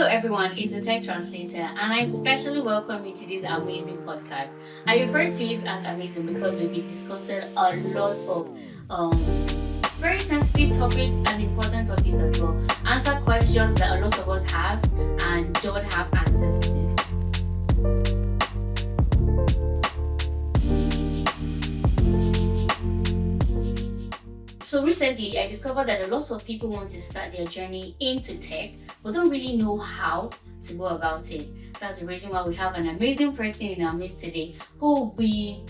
Hello everyone, it's the Tech Translator and I especially welcome you to this amazing podcast. I refer to it as amazing because we'll be discussing a lot of very sensitive topics and important topics as well. Answer questions that a lot of us have and don't have access to. So recently, I discovered that a lot of people want to start their journey into tech, but don't really know how to go about it. That's the reason why we have an amazing person in our midst today who will be,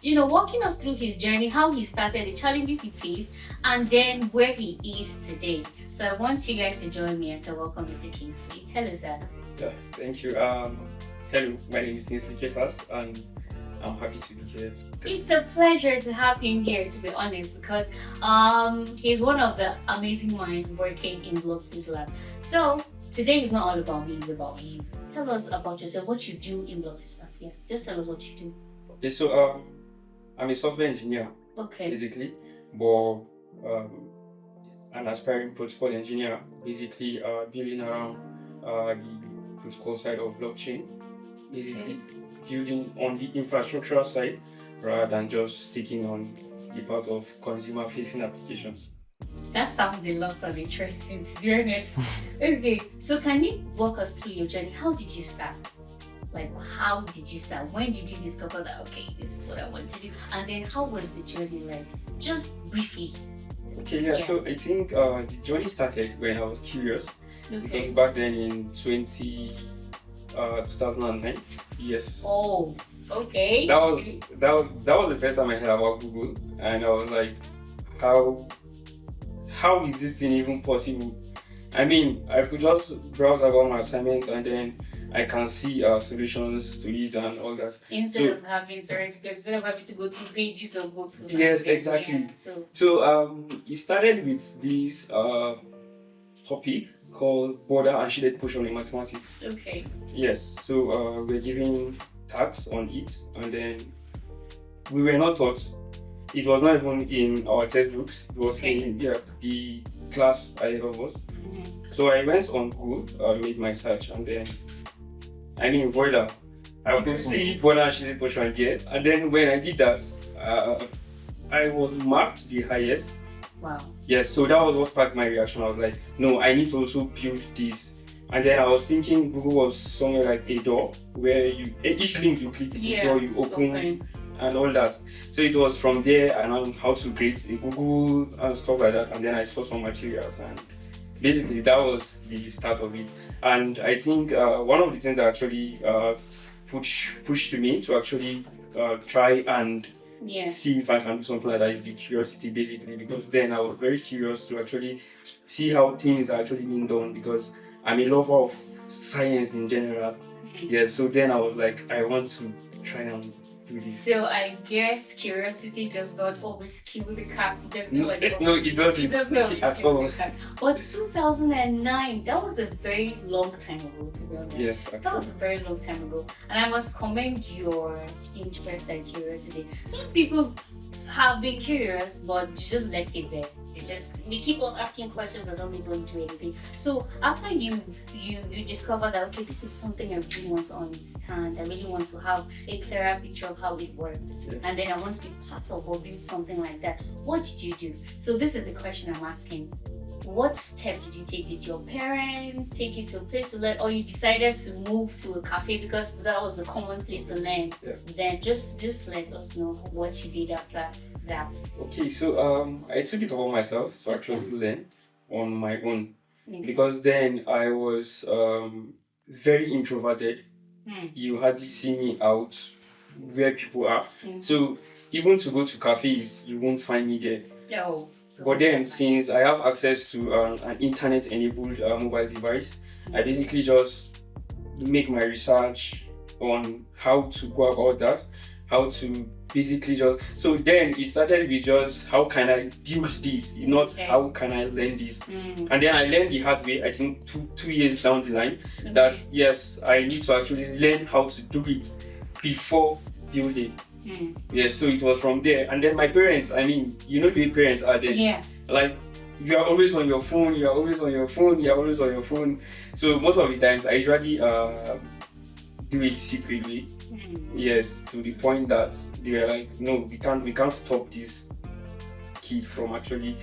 walking us through his journey, how he started, the challenges he faced, and then where he is today. So I want you guys to join me and say welcome, Mr. Kingsley. Hello, sir. Yeah, thank you. Hello, my name is Kingsley Kefas, and I'm happy to be here. It's a pleasure to have him here, to be honest, because he's one of the amazing minds working in Blockfuse Lab. So today is not all about me, it's about you. Tell us about yourself, what you do in Blockfuse Lab. Yeah, just tell us what you do. Okay, so I'm a software engineer, basically, but an aspiring protocol engineer, basically building around the protocol side of blockchain, basically. Building on the infrastructural side rather than just sticking on the part of consumer-facing applications. That sounds a lot of interesting, to be honest. Okay, so can you walk us through your journey? How did you start? Like, how did you start? When did you discover that, okay, this is what I want to do? And then how was the journey like? Just briefly. Okay, yeah. So I think the journey started when I was curious. Because back then in 2009, yes. Oh, okay. That was the first time I heard about Google, and I was like, how is this thing even possible? I mean, I could just browse about my assignments and then I can see solutions to it and all that. Instead of having to go through pages or books. Yes, exactly. So it started with this topic called border and shaded portion in mathematics. Okay. Yes, so we're giving tags on it, and then we were not taught. It was not even in our textbooks. It was in the class I was. So I went on Google, made my search, and then voila, I could see border and shaded portion there. And then when I did that, I was marked the highest. Wow. Yes, so that was what sparked my reaction. I was like, no, I need to also build this. And then I was thinking Google was somewhere like a door where each link you click is a door you open and all that. So it was from there I learned how to create a Google and stuff like that. And then I saw some materials, and basically that was the start of it. And I think one of the things that actually pushed me to actually try and see if I can do something like that is the curiosity, basically, because then I was very curious to actually see how things are actually being done, because I'm a lover of science in general. Yeah, so then I was like, I want to try and do this. So I guess curiosity does not always kill the cat. No, it doesn't at all. But 2009, that was a very long time ago, to be honest. Yes, actually. That was a very long time ago. And I must commend your interest and curiosity. Some people have been curious, but just left it there. They keep on asking questions that don't even do anything. So after you discover that, okay, this is something I really want to understand, I really want to have a clearer picture of how it works, and then I want to be part of or build something like that, what did you do? So this is the question I'm asking. What step did you take? Did your parents take you to a place to learn, or you decided to move to a cafe because that was the common place to learn? Then just let us know what you did after that. Okay, so I took it upon myself to actually learn on my own, because then I was very introverted. You hardly see me out where people are. So even to go to cafes, you won't find me there. But then, since I have access to an internet-enabled mobile device, I basically just make my research on how to go about that, how to basically so then it started with just how can I build this, not how can I learn this. And then I learned the hard way, I think 2 years down the line, that yes, I need to actually learn how to do it before building. Yeah, so it was from there. And then my parents, the way parents are there, like you are always on your phone, you are always on your phone, you are always on your phone. So most of the times I usually do it secretly. Yes, to the point that they were like, no, we can't stop this kid from actually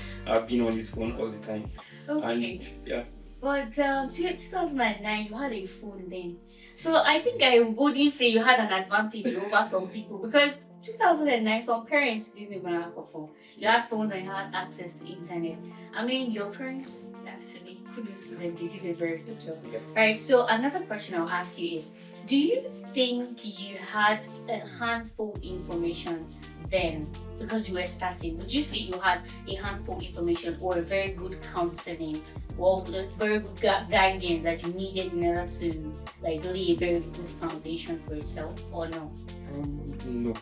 being on his phone all the time. Okay. And yeah. But 2009, you had a phone then. So I think I wouldn't say you had an advantage over some people, because 2009, some parents didn't even have a phone. You had phones and you had access to internet. I mean, your parents actually, kudos to them, they did a very good job. Yeah. Right, so another question I'll ask you is, do you think you had a handful information then because you were starting? Would you say you had a handful information or a very good counseling or very good guidance that you needed in order to like lay a very good foundation for yourself, or no? No,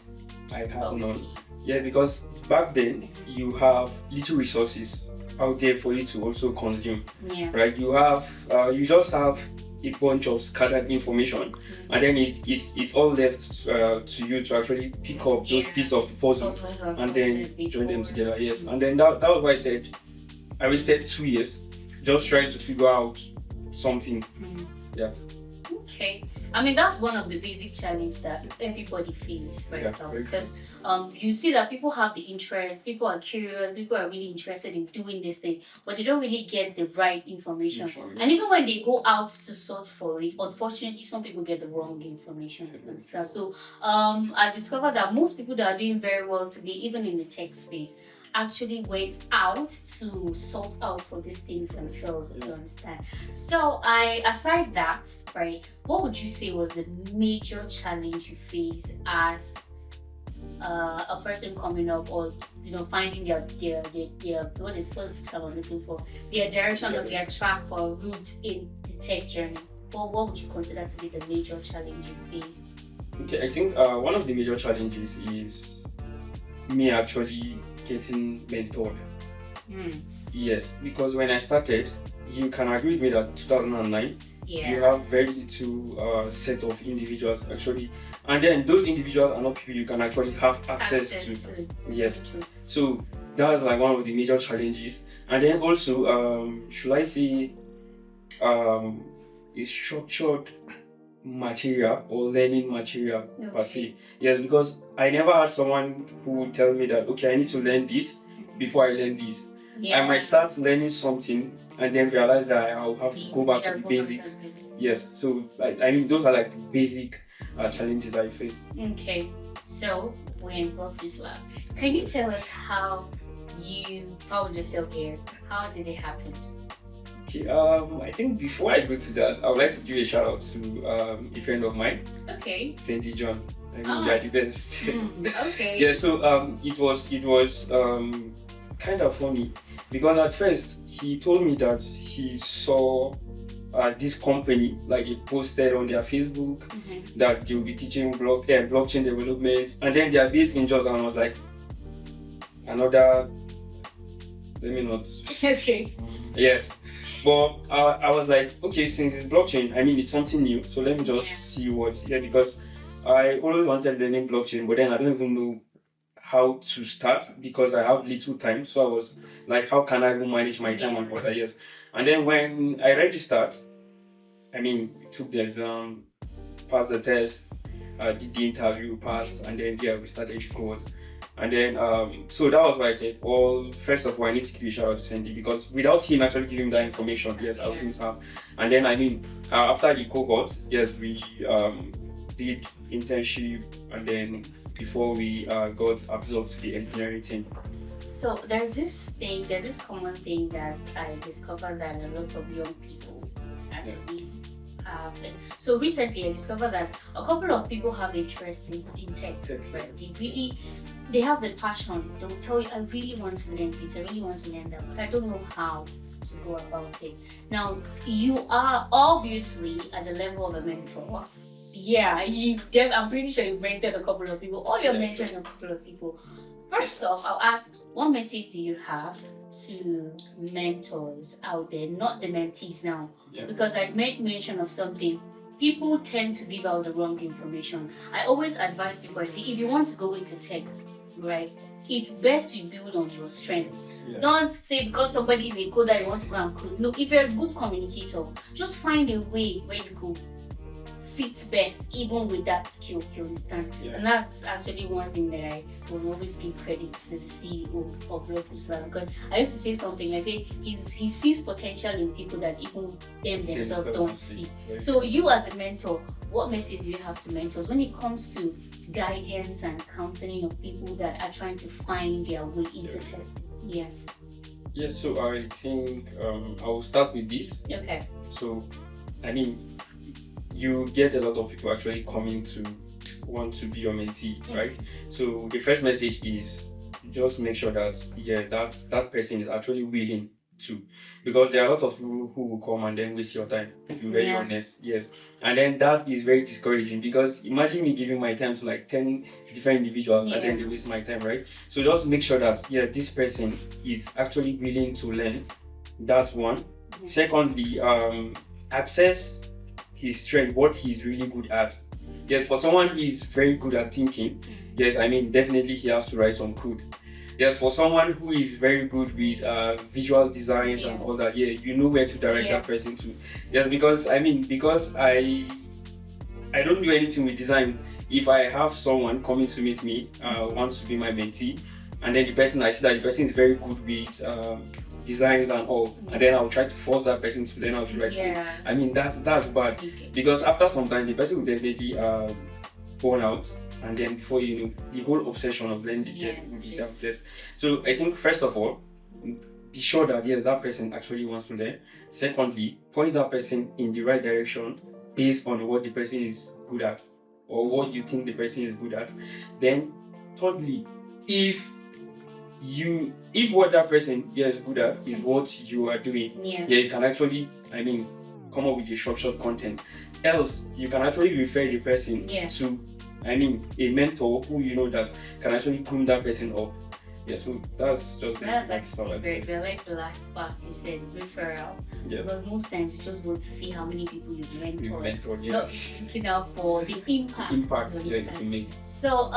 I have none. Yeah, because back then you have little resources out there for you to also consume. Yeah. Right? You just have a bunch of scattered information, and then it's all left to you to actually pick up those pieces of puzzle and then join them together. Yes, and then that was why I wasted 2 years just trying to figure out something. Yeah. Okay. I mean, that's one of the basic challenges that everybody faces right now, because you see that people have the interest, people are curious, people are really interested in doing this thing, but they don't really get the right information. And even when they go out to search for it, unfortunately, some people get the wrong information. So I discovered that most people that are doing very well today, even in the tech space, actually went out to sort out for these things themselves. You understand? So aside that, right, what would you say was the major challenge you faced as a person coming up, or finding their what is the term I'm looking for, their direction or their track or route in the tech journey? What would you consider to be the major challenge you faced? Okay, I think one of the major challenges is me actually getting mentored. Yes, because when I started, you can agree with me that 2009, you have very little set of individuals actually, and then those individuals are not people you can actually have access to. Yes, so that's like one of the major challenges. And then also, should I say, is structured material or learning material per se. Yes, because I never had someone who would tell me that, okay, I need to learn this before I learn this. I might start learning something and then realize that I'll have to go back to the basics. Yes, so I mean, those are like the basic challenges I face. Okay, so we're in Buffy's lab. Can you tell us how you found yourself here? How did it happen? Okay, I think before I go to that, I would like to give a shout out to a friend of mine. Okay. Sandy John. I mean, you are the best. Okay. Yeah, so it was kind of funny because at first he told me that he saw this company, like he posted on their Facebook that they will be teaching blockchain development, and then they are based in Jos, and I was like, let me not. Okay. Yes. But I was like, okay, since it's blockchain, I mean, it's something new, so let me just see what's here, because I always wanted learning blockchain, but then I don't even know how to start because I have little time. So I was like, how can I even manage my time on other years? And then when I registered, I mean, took the exam, passed the test, did the interview, passed, and then we started the course. And then, so that was why I said, first of all, I need to give a shout out to Sandy, because without him actually giving that information, I wouldn't have. And then, I mean, after the cohort, we did internship, and then before we got absorbed to the engineering team. So there's this common thing that I discovered that a lot of young people actually have. So recently I discovered that a couple of people have interest in tech, right? They have the passion. They'll tell you, I really want to learn this, I really want to learn that, but I don't know how to go about it. Now, you are obviously at the level of a mentor. Yeah, I'm pretty sure you've mentored a couple of people, or you're mentoring a couple of people. First off, I'll ask, what message do you have to mentors out there, not the mentees now? Because I made mention of something. People tend to give out the wrong information. I always advise people, I say, if you want to go into tech, right, it's best to build on your strengths. Yeah. Don't say because somebody is a coder, you want to go and code. No, if you're a good communicator, just find a way where you could fit best, even with that skill, you understand? Yeah. And that's actually one thing that I would always give credit to the CEO of Locus Lab, because I used to say something, I say he sees potential in people that even themselves don't see. So you as a mentor, what message do you have to mentors when it comes to guidance and counseling of people that are trying to find their way into tech? Yeah. Yes, so I think I will start with this. Okay. So, I mean, you get a lot of people actually coming to want to be your mentee, right? So the first message is just make sure that that person is actually willing to, because there are a lot of people who will come and then waste your time, to be very honest. Yes. And then that is very discouraging, because imagine me giving my time to like 10 different individuals and then they waste my time, right? So just make sure that this person is actually willing to learn. That's one. Secondly, access his strength, what he's really good at. Yes, for someone who is very good at thinking, yes, I mean, definitely he has to write some code. Yes, for someone who is very good with visual designs and all that, you know where to direct that person to. Yes, because I don't do anything with design. If I have someone coming to meet me, wants to be my mentee, and then I see that the person is very good with designs and all, and then I'll try to force that person to learn how to write code. I mean, that's bad, because after some time the person will definitely burn out, and then before you know, the whole obsession of learning the tech will be downstairs. So I think first of all, be sure that that person actually wants to learn. Secondly, point that person in the right direction based on what the person is good at, or what you think the person is good at. Then thirdly, if what that person is good at is what you are doing, you can actually, I mean, come up with a structured content. Else, you can actually refer the person to, I mean, a mentor who you know that can actually groom that person up. Yeah, so that's actually very good. I like the last part you said, referral. Because most times you just want to see how many people you've mentored, not looking out for the impact you can make. So,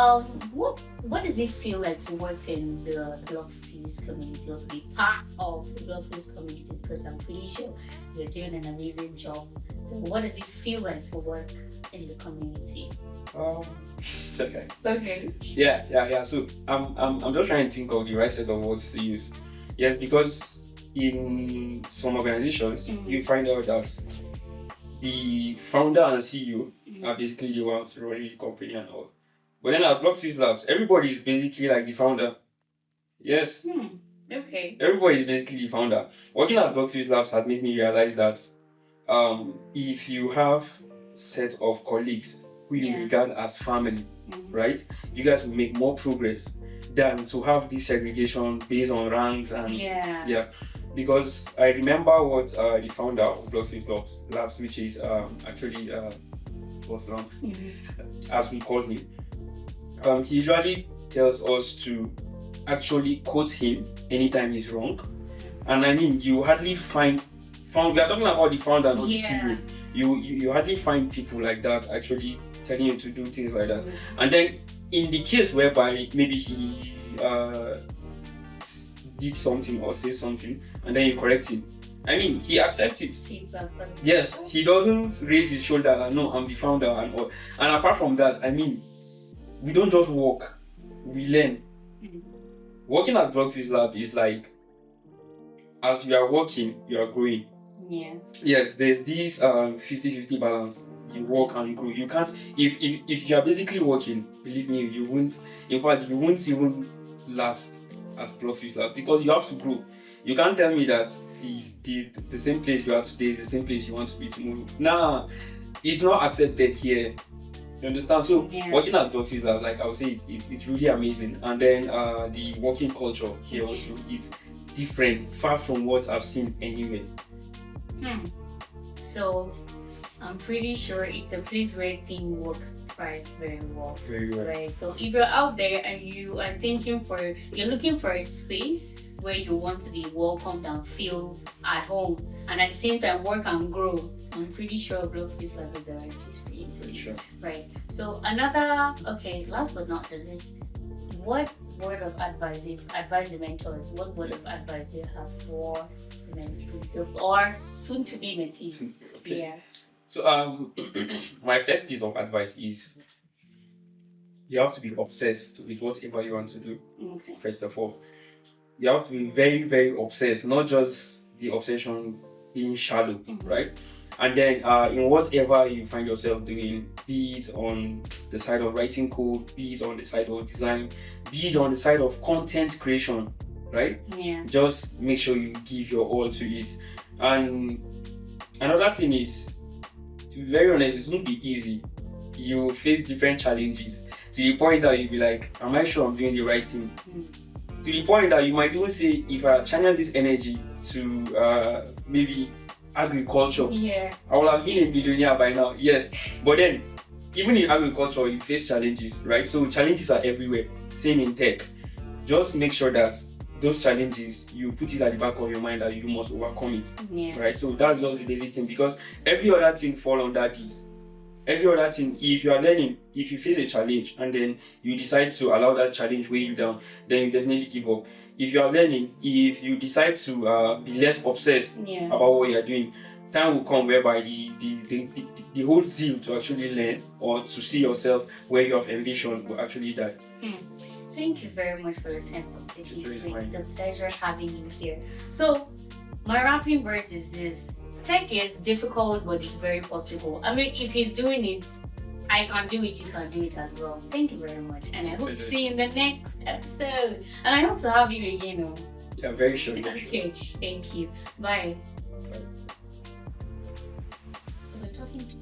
what does it feel like to work in the Blockfuse community, or to be part of the Blockfuse community? Because I'm pretty sure you're doing an amazing job. So, what does it feel like to work in the community? Okay. Yeah. So I'm just trying to think of the right set of words to use. Yes, because in some organizations you find out that the founder and CEO are basically the ones running the company and all. But then at Blockfuse Labs, everybody is basically like the founder. Yes. Okay. Everybody is basically the founder. Working at Blockfuse Labs has made me realize that if you have set of colleagues who you regard as family, right? You guys will make more progress than to have this segregation based on ranks and because I remember what the founder of Blockfuse Labs, which is actually Boss Lungs, as we call him, he usually tells us to actually quote him anytime he's wrong. And I mean, you hardly find we are talking about the founder, not the CEO. You hardly find people like that actually telling you to do things like that. And then in the case whereby maybe he did something or say something and then you correct him, I mean, he accepts it. Yes, he doesn't raise his shoulder and no, I'm the founder and all. And apart from that, I mean, we don't just work, we learn. Working at Blockfuse Lab is like, as you are working, you are growing. Yes, there's this 50-50 balance. You work and grow. You can't, if you are basically working, believe me, you won't even last at Blockfuse Lab, because you have to grow. You can't tell me that the same place you are today is the same place you want to be tomorrow. Nah, it's not accepted here. You understand? So working at Blockfuse Lab, like I would say, it's really amazing. And then the working culture here also is different, far from what I've seen anywhere. So I'm pretty sure it's a place where teamwork thrives very well. Right. So if you're out there and you are you're looking for a space where you want to be welcomed and feel at home, and at the same time work and grow, I'm pretty sure Blockfuse Lab is the right place for you to be. Right. So last but not the least, what word of advice you advise the mentors? What word of advice you have for the mentees or soon to be mentees? Okay. Yeah. So my first piece of advice is you have to be obsessed with whatever you want to do. Okay. First of all, you have to be very, very obsessed, not just the obsession being shallow, right? And then in whatever you find yourself doing, be it on the side of writing code, be it on the side of design, be it on the side of content creation, right? Yeah. Just make sure you give your all to it. And another thing is, to be very honest, it won't be easy. You face different challenges to the point that you'll be like, am I sure I'm doing the right thing? To the point that you might even say, if I channel this energy to maybe agriculture, I would have been a millionaire by now. Yes, but then even in agriculture you face challenges, right? So challenges are everywhere. Same in tech. Just make sure that those challenges, you put it at the back of your mind that you must overcome it, right? So that's just the basic thing, because every other thing fall under this. Every other thing, if you are learning, if you face a challenge and then you decide to allow that challenge weigh you down, then you definitely give up. If you are learning, if you decide to be less obsessed about what you are doing, time will come whereby the whole zeal to actually learn or to see yourself where you have envisioned will actually die. Thank you very much for your time, Mr. Kingsley. It's a pleasure having you here. So, my wrapping words is this. Tech is difficult, but it's very possible. I mean, if he's doing it, I can do it, you can do it as well. Thank you very much. And I hope to see you in the next episode. And I hope to have you again. Yeah, very sure. Okay, thank you. Bye. We're talking to